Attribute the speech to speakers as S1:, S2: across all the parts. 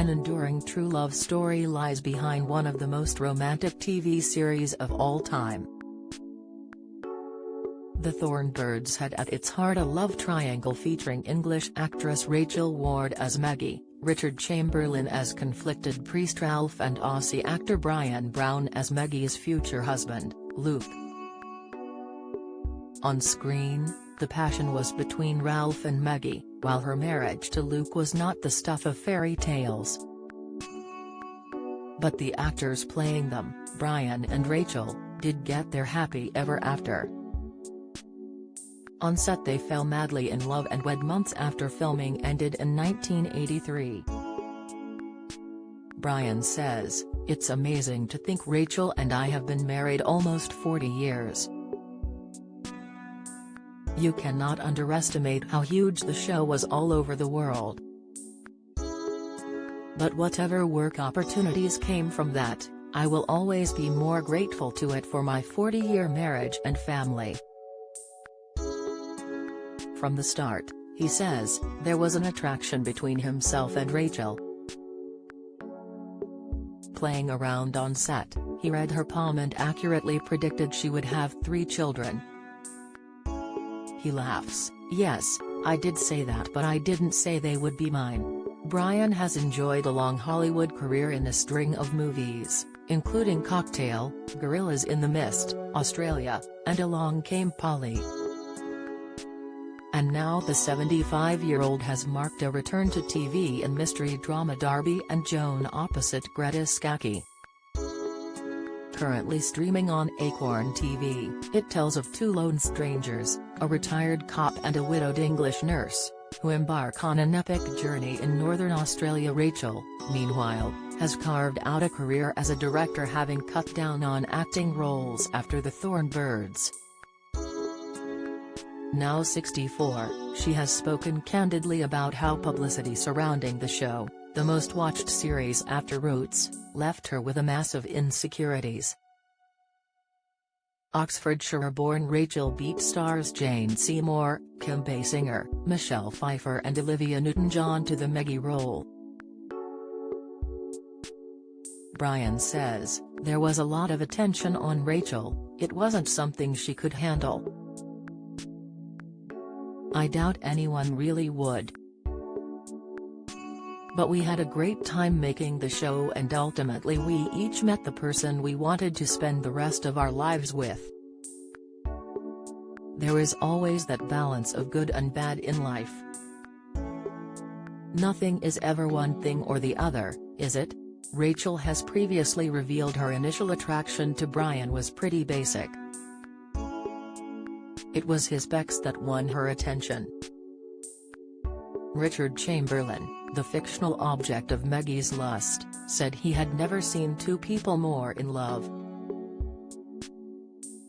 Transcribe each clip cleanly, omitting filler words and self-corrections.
S1: An enduring true love story lies behind one of the most romantic TV series of all time. The Thorn Birds had at its heart a love triangle featuring English actress Rachel Ward as Maggie, Richard Chamberlain as conflicted priest Ralph, and Aussie actor Brian Brown as Maggie's future husband, Luke. On screen, the passion was between Ralph and Maggie, while her marriage to Luke was not the stuff of fairy tales. But the actors playing them, Brian and Rachel, did get their happy ever after. On set they fell madly in love and wed months after filming ended in 1983. Brian says, "It's amazing to think Rachel and I have been married almost 40 years. You cannot underestimate how huge the show was all over the world. But whatever work opportunities came from that, I will always be more grateful to it for my 40-year marriage and family." From the start, he says, there was an attraction between himself and Rachel. Playing around on set, he read her palm and accurately predicted she would have 3 children. He laughs, "Yes, I did say that, but I didn't say they would be mine." Brian has enjoyed a long Hollywood career in a string of movies, including Cocktail, Gorillas in the Mist, Australia, and Along Came Polly. And now the 75-year-old has marked a return to TV in mystery drama Darby and Joan opposite Greta Scacchi. Currently streaming on Acorn TV, it tells of 2 lone strangers, a retired cop and a widowed English nurse, who embark on an epic journey in northern Australia. Rachel, meanwhile, has carved out a career as a director, having cut down on acting roles after The Thorn Birds. Now 64, she has spoken candidly about how publicity surrounding the show, the most watched series after Roots, left her with a mass of insecurities. Oxfordshire-born Rachel beat stars Jane Seymour, Kim Basinger, Michelle Pfeiffer and Olivia Newton-John to the Maggie role. Brian says, "There was a lot of attention on Rachel, it wasn't something she could handle. I doubt anyone really would. But we had a great time making the show, and ultimately we each met the person we wanted to spend the rest of our lives with. There is always that balance of good and bad in life. Nothing is ever one thing or the other, is it?" Rachel has previously revealed her initial attraction to Brian was pretty basic. It was his pecs that won her attention. Richard Chamberlain, the fictional object of Maggie's lust, said he had never seen 2 people more in love.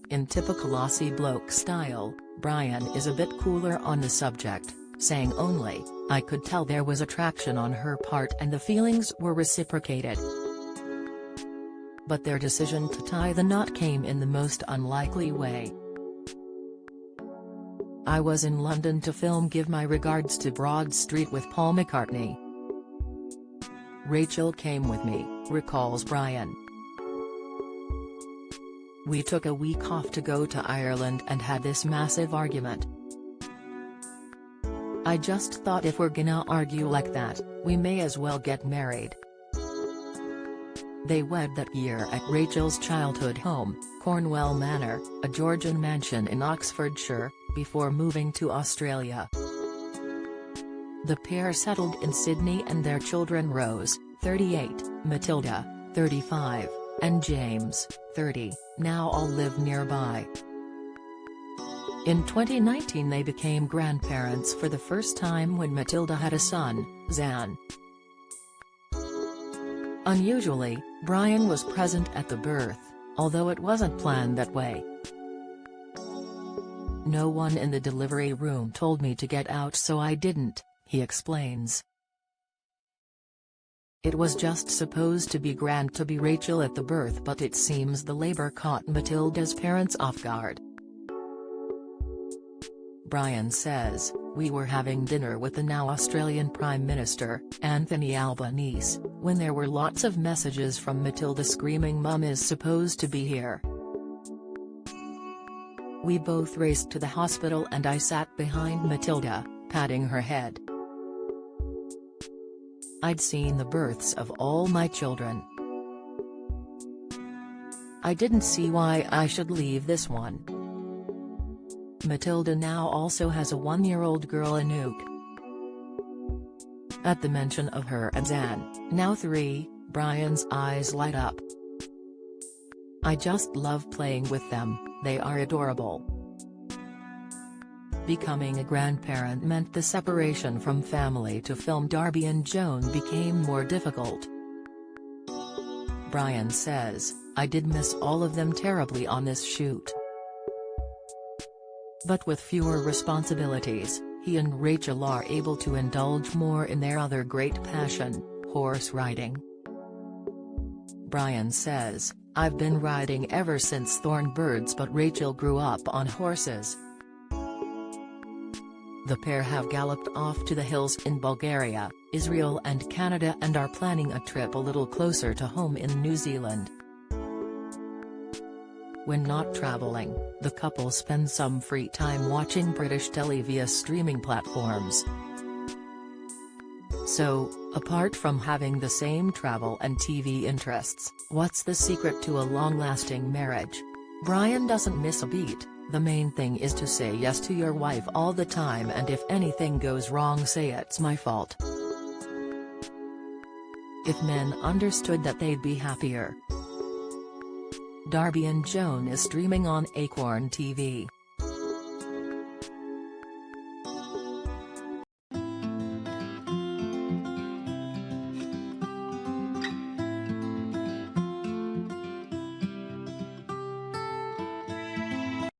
S1: In typical Aussie bloke style, Brian is a bit cooler on the subject, saying only, "I could tell there was attraction on her part and the feelings were reciprocated. But their decision to tie the knot came in the most unlikely way. I was in London to film Give My Regards to Broad Street with Paul McCartney. Rachel came with me," recalls Brian. "We took a week off to go to Ireland and had this massive argument. I just thought if we're gonna argue like that, we may as well get married." They wed that year at Rachel's childhood home, Cornwall Manor, a Georgian mansion in Oxfordshire, before moving to Australia. The pair settled in Sydney and their children Rose, 38, Matilda, 35, and James, 30, now all live nearby. In 2019 they became grandparents for the first time when Matilda had a son, Zan. Unusually, Brian was present at the birth, although it wasn't planned that way. "No one in the delivery room told me to get out, so I didn't," he explains. "It was just supposed to be grand to be Rachel at the birth, but it seems the labor caught Matilda's parents off guard." Brian says, "We were having dinner with the now Australian Prime Minister, Anthony Albanese, when there were lots of messages from Matilda screaming Mum is supposed to be here. We both raced to the hospital and I sat behind Matilda, patting her head. I'd seen the births of all my children. I didn't see why I should leave this one." Matilda now also has a 1-year-old girl Anouk. At the mention of her and Zan, now 3, Brian's eyes light up. "I just love playing with them, they are adorable." Becoming a grandparent meant the separation from family to film Darby and Joan became more difficult. Brian says, "I did miss all of them terribly on this shoot." But with fewer responsibilities, he and Rachel are able to indulge more in their other great passion, horse riding. Brian says, "I've been riding ever since Thorn Birds, but Rachel grew up on horses." The pair have galloped off to the hills in Bulgaria, Israel and Canada and are planning a trip a little closer to home in New Zealand. When not traveling, the couple spend some free time watching British telly via streaming platforms. So, apart from having the same travel and TV interests, what's the secret to a long-lasting marriage? Brian doesn't miss a beat. "The main thing is to say yes to your wife all the time, and if anything goes wrong, say it's my fault." If men understood that, they'd be happier. Darby and Joan is streaming on Acorn TV.